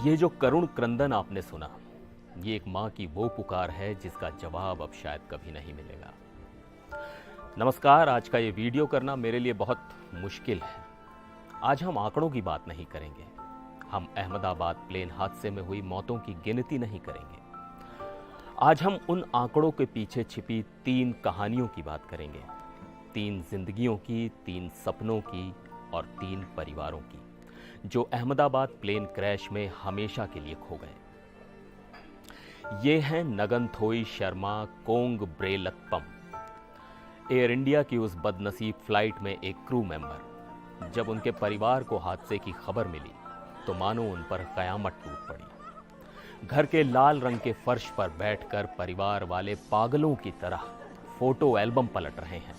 ये जो करुण क्रंदन आपने सुना, ये एक माँ की वो पुकार है जिसका जवाब अब शायद कभी नहीं मिलेगा। नमस्कार, आज का ये वीडियो करना मेरे लिए बहुत मुश्किल है। आज हम आंकड़ों की बात नहीं करेंगे, हम अहमदाबाद प्लेन हादसे में हुई मौतों की गिनती नहीं करेंगे। आज हम उन आंकड़ों के पीछे छिपी 3 कहानियों की बात करेंगे, 3 जिंदगियों की, 3 सपनों की और 3 परिवारों की, जो अहमदाबाद प्लेन क्रैश में हमेशा के लिए खो गए। ये हैं नगनथोई शर्मा कोंगब्रेलप्पम, एयर इंडिया की उस बदनसीब फ्लाइट में एक क्रू मेंबर। जब उनके परिवार को हादसे की खबर मिली तो मानो उन पर कयामत टूट पड़ी। घर के लाल रंग के फर्श पर बैठकर परिवार वाले पागलों की तरह फोटो एल्बम पलट रहे हैं,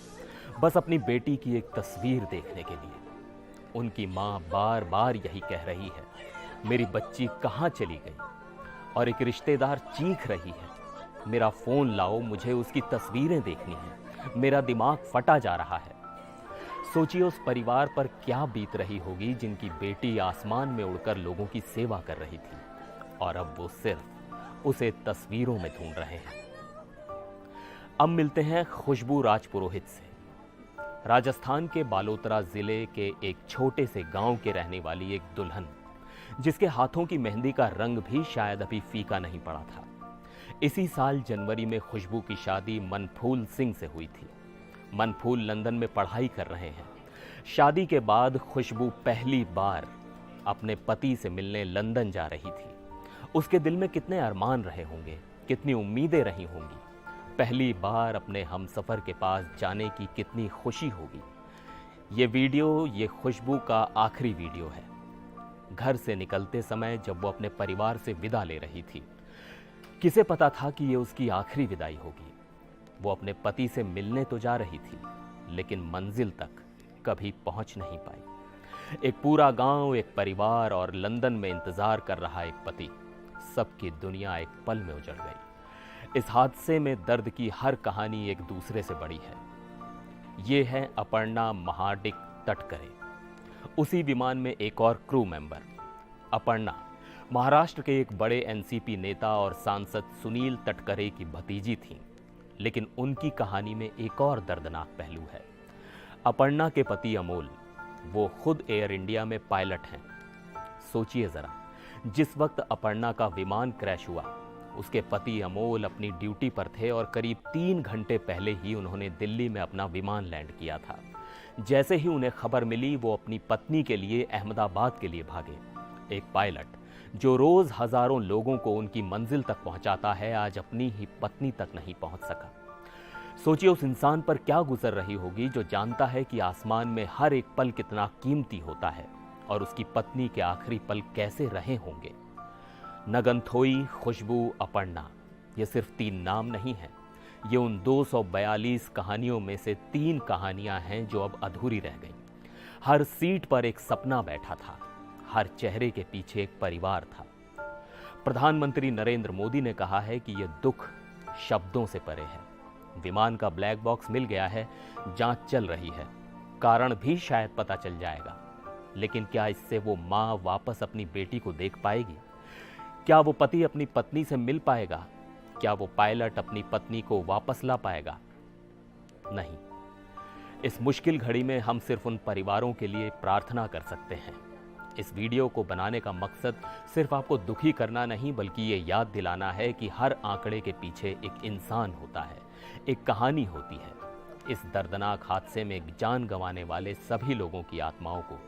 बस अपनी बेटी की एक तस्वीर देखने के लिए। उनकी माँ बार बार यही कह रही है, मेरी बच्ची कहाँ चली गई, और एक रिश्तेदार चीख रही है, मेरा फ़ोन लाओ, मुझे उसकी तस्वीरें देखनी है, मेरा दिमाग फटा जा रहा है। सोचिए उस परिवार पर क्या बीत रही होगी जिनकी बेटी आसमान में उड़कर लोगों की सेवा कर रही थी और अब वो सिर्फ उसे तस्वीरों में ढूंढ रहे हैं। अब मिलते हैं खुशबू राजपुरोहित से। राजस्थान के बालोतरा जिले के एक छोटे से गांव के रहने वाली एक दुल्हन, जिसके हाथों की मेहंदी का रंग भी शायद अभी फीका नहीं पड़ा था। इसी साल जनवरी में खुशबू की शादी मनफूल सिंह से हुई थी। मनफूल लंदन में पढ़ाई कर रहे हैं। शादी के बाद खुशबू पहली बार अपने पति से मिलने लंदन जा रही थी। उसके दिल में कितने अरमान रहे होंगे, कितनी उम्मीदें रही होंगी। पहली बार अपने हमसफ़र के पास जाने की कितनी खुशी होगी। ये खुशबू का आखिरी वीडियो है। घर से निकलते समय जब वो अपने परिवार से विदा ले रही थी, किसे पता था कि ये उसकी आखिरी विदाई होगी। वो अपने पति से मिलने तो जा रही थी, लेकिन मंजिल तक कभी पहुंच नहीं पाई। एक पूरा गांव, एक परिवार और लंदन में इंतजार कर रहा एक पति, सबकी दुनिया एक पल में उजड़ गई। इस हादसे में दर्द की हर कहानी एक दूसरे से बड़ी है। ये है अपर्णा महाडिक तटकरे। उसी विमान में एक और क्रू मेंबर। अपर्णा महाराष्ट्र के एक बड़े एनसीपी नेता और सांसद सुनील तटकरे की भतीजी थीं, लेकिन उनकी कहानी में एक और दर्दनाक पहलू है। अपर्णा के पति अमोल, वो खुद एयर इंडिया में पायलट हैं। सोचिए जरा, जिस वक्त अपर्णा का विमान क्रैश हुआ, उसके पति अमोल अपनी ड्यूटी पर थे और करीब 3 घंटे पहले ही उन्होंने दिल्ली में अपना विमान लैंड किया था। जैसे ही उन्हें खबर मिली, वो अपनी पत्नी के लिए अहमदाबाद के लिए भागे। एक पायलट जो रोज हजारों लोगों को उनकी मंजिल तक पहुंचाता है, आज अपनी ही पत्नी तक नहीं पहुंच सका। सोचिए उस इंसान पर क्या गुजर रही होगी जो जानता है कि आसमान में हर एक पल कितना कीमती होता है और उसकी पत्नी के आखिरी पल कैसे रहे होंगे। नगनथोई, खुशबू, अपर्णा, ये सिर्फ 3 नाम नहीं हैं। ये उन 242 कहानियों में से 3 कहानियां हैं जो अब अधूरी रह गईं। हर सीट पर एक सपना बैठा था, हर चेहरे के पीछे एक परिवार था। प्रधानमंत्री नरेंद्र मोदी ने कहा है कि यह दुख शब्दों से परे है। विमान का ब्लैक बॉक्स मिल गया है, जांच चल रही है, कारण भी शायद पता चल जाएगा। लेकिन क्या इससे वो माँ वापस अपनी बेटी को देख पाएगी? क्या वो पति अपनी पत्नी से मिल पाएगा? क्या वो पायलट अपनी पत्नी को वापस ला पाएगा? नहीं। इस मुश्किल घड़ी में हम सिर्फ उन परिवारों के लिए प्रार्थना कर सकते हैं। इस वीडियो को बनाने का मकसद सिर्फ आपको दुखी करना नहीं, बल्कि ये याद दिलाना है कि हर आंकड़े के पीछे एक इंसान होता है, एक कहानी होती है। इस दर्दनाक हादसे में जान गंवाने वाले सभी लोगों की आत्माओं को